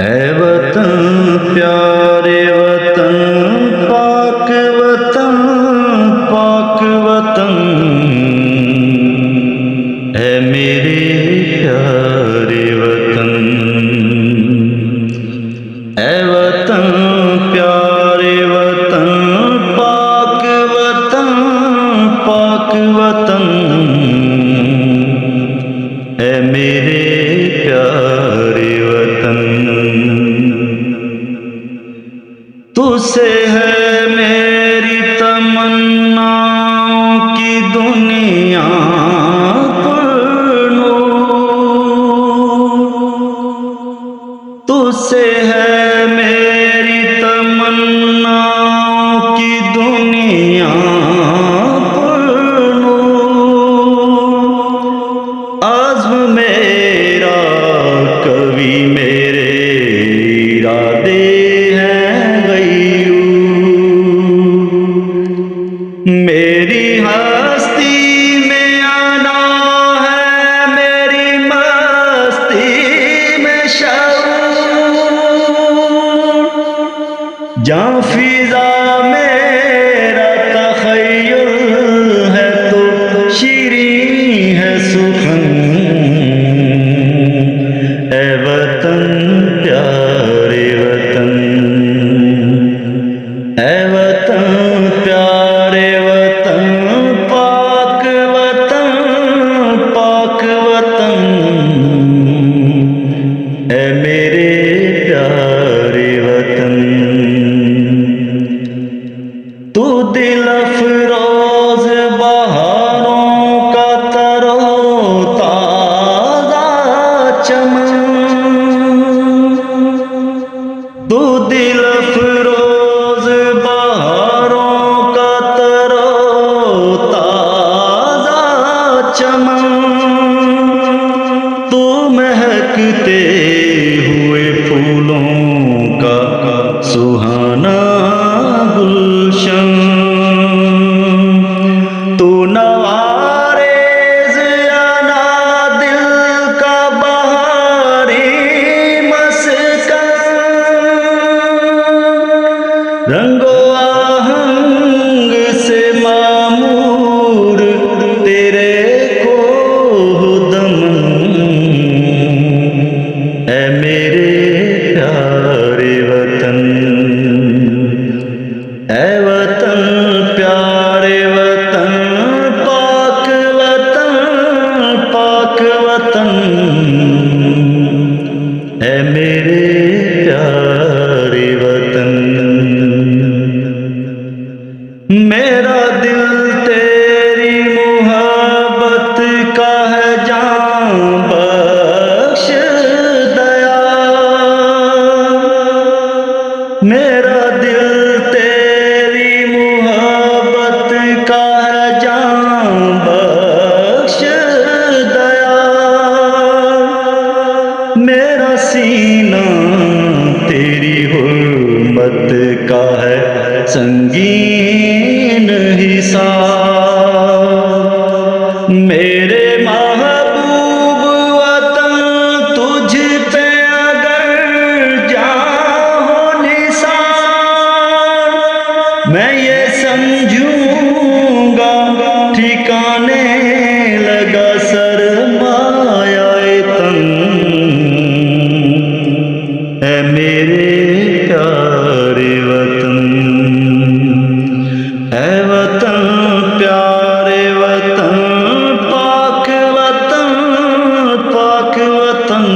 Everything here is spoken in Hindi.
ऐ वतन प्यारे वतन पाक वतन पाक वतन ऐ मेरे प्यारे वतन। ऐ वतन प्यारे वतन पाक वतन पाक वतन ऐ मेरे प्यारे वतन। तुझसे है मेरी तमन्नाओं की दुनिया तुझसे है मेरी तमन्नाओं की दुनिया आज़्म मेरा कवि मेरे इरादे हैं गय्यू। मेरी हस्ती में आना है मेरी मस्ती में जहाँ फिजा मेरा तख़य्युल है तो शीरीं है सुखन। ऐ वतन प्यारे वतन ऐ वतन प्यारे वतन पाक वतन पाक वतन ऐ मेरे प्यारे वतन। तू दिल अफरोज बहारों का तरोताज़ा चमन तू दिल अफरोज बहारों का तरोताज़ा चमन तू महकते हुए फूलों का सुहाना गुलशन तू नवारेज़ अना दिल का बहारी मस्कन रंगो आहंग से मामूर तेरे को दमन। ऐ मेरे प्यारे वतन ऐ वतन प्यारे वतन पाक वतन ऐ मेरे प्यारे वतन। मेरा दिल तेरी मोहब्बत का है जान बख्श दया। मेरा दिल तेरी मोहब्बत का है जान बख्श दया। मेरा सीना तेरी हुर्मत का है संगीन हिसाब। मेरे महबूब वतन तुझ पे अगर जाओ निसार मैं ये समझूंगा ठिकाने लगा सरमाया तन। ऐ मेरे प्यारे वतन ऐ वतन प्यारे वतन पाक वतन